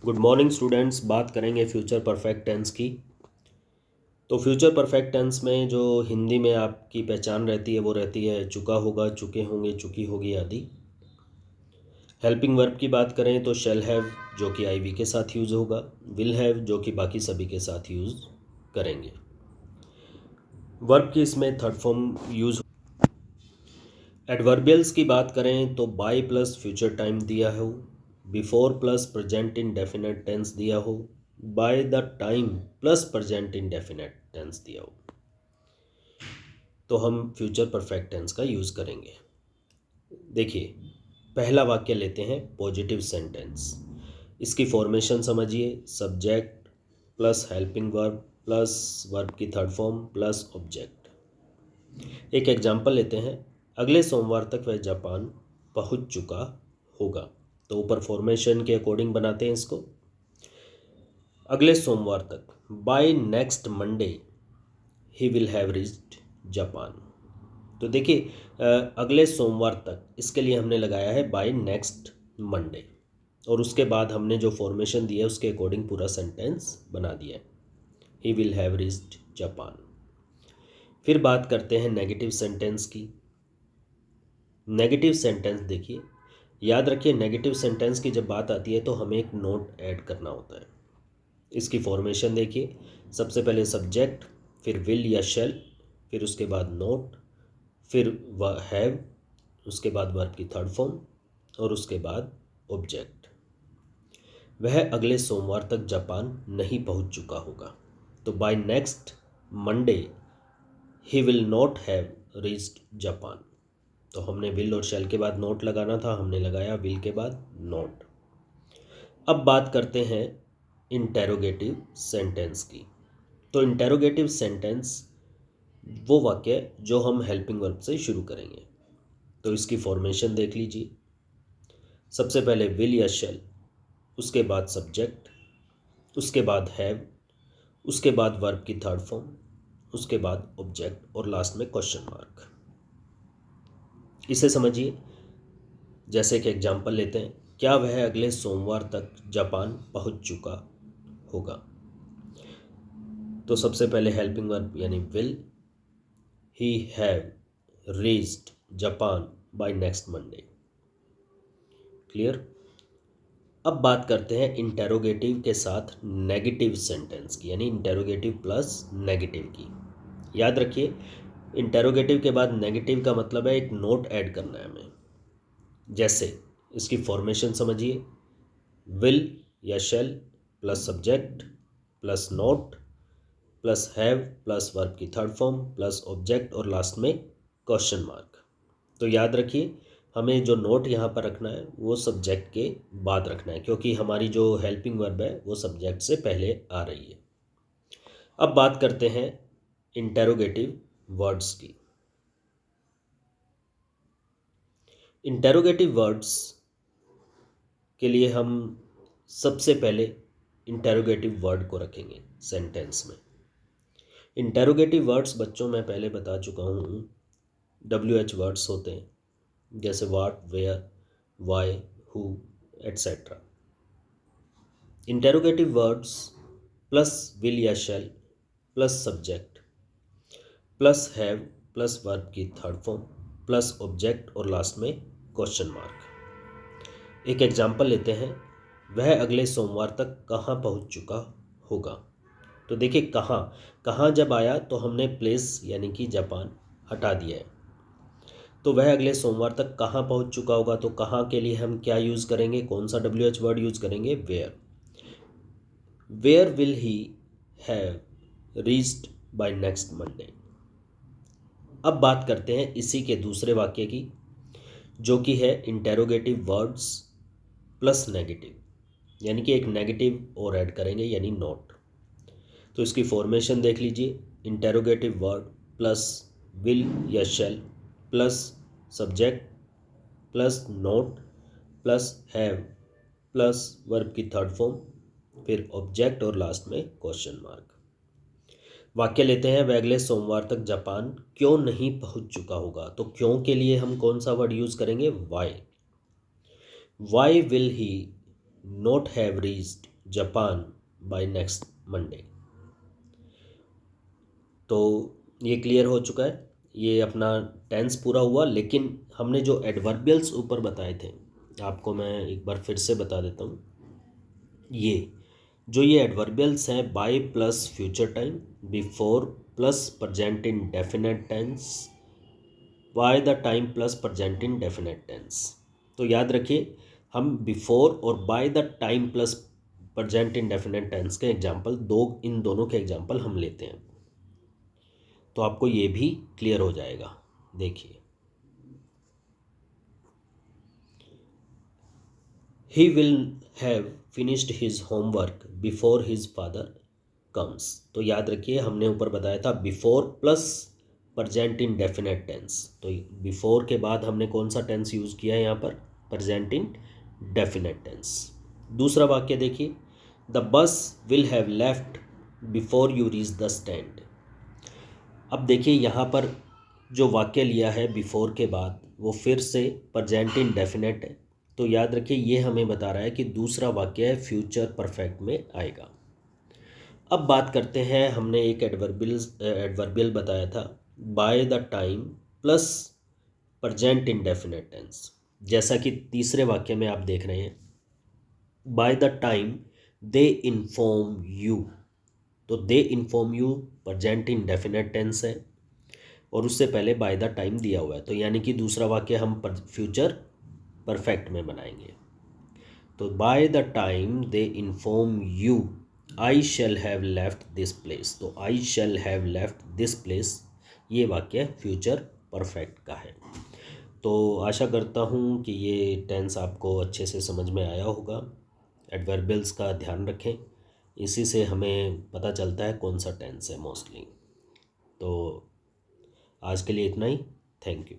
Good morning students. बात करेंगे future perfect tense की। तो फ्यूचर परफेक्ट टेंस में जो हिंदी में आपकी पहचान रहती है वो रहती है चुका होगा, चुके होंगे, चुकी होगी आदि। हेल्पिंग वर्ब की बात करें तो शैल हैव जो कि आईवी के साथ यूज़ होगा, विल हैव जो कि बाकी सभी के साथ यूज़ करेंगे। वर्ब की इसमें थर्ड फॉर्म यूज़। एडवर्बियल्स की बात करें तो बाय प्लस फ्यूचर टाइम दिया हो, before plus present indefinite tense दिया हो, by the time plus present indefinite tense दिया हो, तो हम फ्यूचर परफेक्ट टेंस का यूज़ करेंगे। देखिए, पहला वाक्य लेते हैं पॉजिटिव सेंटेंस। इसकी फॉर्मेशन समझिए, subject plus helping verb plus verb की थर्ड फॉर्म प्लस ऑब्जेक्ट। एक एग्जाम्पल लेते हैं, अगले सोमवार तक वह जापान पहुंच चुका होगा। तो ऊपर फॉर्मेशन के अकॉर्डिंग बनाते हैं इसको। अगले सोमवार तक, by next Monday he will have reached Japan. तो देखिए, अगले सोमवार तक, इसके लिए हमने लगाया है बाय नेक्स्ट मंडे, और उसके बाद हमने जो फॉर्मेशन दी है उसके अकॉर्डिंग पूरा सेंटेंस बना दिया है, ही विल हैव रीच्ड जापान। फिर बात करते हैं नेगेटिव सेंटेंस की। नेगेटिव सेंटेंस देखिए, याद रखिए नेगेटिव सेंटेंस की जब बात आती है तो हमें एक नोट ऐड करना होता है। इसकी फॉर्मेशन देखिए, सबसे पहले सब्जेक्ट, फिर विल या शेल, फिर उसके बाद नोट, फिर हैव, उसके बाद वर्ब की थर्ड फॉर्म और उसके बाद ऑब्जेक्ट। वह अगले सोमवार तक जापान नहीं पहुंच चुका होगा। तो by next Monday he will not have reached Japan. तो हमने विल और शेल के बाद नोट लगाना था, हमने लगाया विल के बाद नोट। अब बात करते हैं इंटेरोगेटिव सेंटेंस की। तो इंटेरोगेटिव सेंटेंस वो वाक्य जो हम हेल्पिंग वर्ब से शुरू करेंगे। तो इसकी फॉर्मेशन देख लीजिए, सबसे पहले विल या शेल, उसके बाद सब्जेक्ट, उसके बाद हैव, उसके बाद वर्ब की थर्ड फॉर्म, उसके बाद ऑब्जेक्ट और लास्ट में क्वेश्चन मार्क। इसे समझिए, जैसे कि एग्जाम्पल लेते हैं, क्या वह अगले सोमवार तक जापान पहुंच चुका होगा। तो सबसे पहले हेल्पिंग वर्ब यानी will, he have reached Japan by next Monday. Clear. अब बात करते हैं इंटेरोगेटिव के साथ नेगेटिव सेंटेंस की, यानी इंटेरोगेटिव प्लस नेगेटिव की। याद रखिए, इंटेरोगेटिव के बाद नेगेटिव का मतलब है एक नोट ऐड करना है हमें। जैसे इसकी फॉर्मेशन समझिए, विल या shall plus subject plus note plus have plus verb की थर्ड फॉर्म प्लस ऑब्जेक्ट और लास्ट में क्वेश्चन मार्क। तो याद रखिए, हमें जो नोट यहाँ पर रखना है वो सब्जेक्ट के बाद रखना है, क्योंकि हमारी जो हेल्पिंग वर्ब है वो सब्जेक्ट से पहले आ रही है। अब बात करते हैं इंटेरोगेटिव वर्ड्स की। इंटेरोगेटिव वर्ड्स के लिए हम सबसे पहले इंटेरोगेटिव वर्ड को रखेंगे सेंटेंस में। इंटेरोगेटिव वर्ड्स बच्चों मैं पहले बता चुका हूँ, WH वर्ड्स होते हैं, जैसे what, where, why, who, etcetera. Interrogative words plus will या shall plus subject plus have plus verb की थर्ड फॉर्म प्लस ऑब्जेक्ट और लास्ट में क्वेश्चन मार्क। एक एग्जाम्पल लेते हैं, वह अगले सोमवार तक कहाँ पहुँच चुका होगा। तो देखिए, कहाँ कहाँ जब आया तो हमने प्लेस यानी कि जापान हटा दिया है। तो वह अगले सोमवार तक कहाँ पहुँच चुका होगा, तो कहाँ के लिए हम क्या यूज़ करेंगे, कौन सा WH वर्ड यूज़ करेंगे, where. Where will he have reached by next Monday. अब बात करते हैं इसी के दूसरे वाक्य की, जो कि है इंटेरोगेटिव वर्ड्स प्लस नेगेटिव, यानी कि एक नेगेटिव और ऐड करेंगे यानी नोट। तो इसकी फॉर्मेशन देख लीजिए, इंटेरोगेटिव वर्ड प्लस विल या shall plus subject plus note plus have plus verb की थर्ड फॉर्म, फिर ऑब्जेक्ट और लास्ट में क्वेश्चन मार्क। वाक्य लेते हैं, वह अगले सोमवार तक जापान क्यों नहीं पहुंच चुका होगा। तो क्यों के लिए हम कौन सा वर्ड यूज़ करेंगे, why. Why will he not have reached Japan by next Monday. तो ये क्लियर हो चुका है, ये अपना टेंस पूरा हुआ। लेकिन हमने जो एडवर्बियल्स ऊपर बताए थे, आपको मैं एक बार फिर से बता देता हूँ। ये एडवर्बियल्स हैं, by plus future time, before plus present indefinite tense, by the time plus present indefinite tense. तो याद रखिए, हम बिफोर और by the time plus present indefinite tense के एग्जाम्पल इन दोनों के एग्जाम्पल हम लेते हैं, तो आपको ये भी क्लियर हो जाएगा। देखिए, he will have finished his homework before his father comes. तो याद रखिए, हमने ऊपर बताया था before plus present indefinite tense. तो बिफोर के बाद हमने कौन सा टेंस यूज़ किया है यहाँ पर? Present indefinite tense. दूसरा वाक्य देखिए, the bus will have left before you reach the stand. अब देखिए, यहाँ पर जो वाक्य लिया है बिफोर के बाद, वो फिर से प्रजेंट इन डेफिनेट है। तो याद रखिए, ये हमें बता रहा है कि दूसरा वाक्य है फ्यूचर परफेक्ट में आएगा। अब बात करते हैं, हमने एक एडवर्बियल बताया था, by the time plus present indefinite tense. जैसा कि तीसरे वाक्य में आप देख रहे हैं, by the time they inform you. तो they inform you present indefinite tense है, और उससे पहले बाय द टाइम दिया हुआ है। तो यानी कि दूसरा वाक्य हम फ्यूचर परफेक्ट में बनाएंगे। तो by the time they inform you I shall have left this place. तो I shall have left this place, ये वाक्य फ्यूचर परफेक्ट का है। तो आशा करता हूँ कि ये टेंस आपको अच्छे से समझ में आया होगा। एडवर्बियल्स का ध्यान रखें, इसी से हमें पता चलता है कौन सा टेंस है मोस्टली। तो आज के लिए इतना ही। Thank you.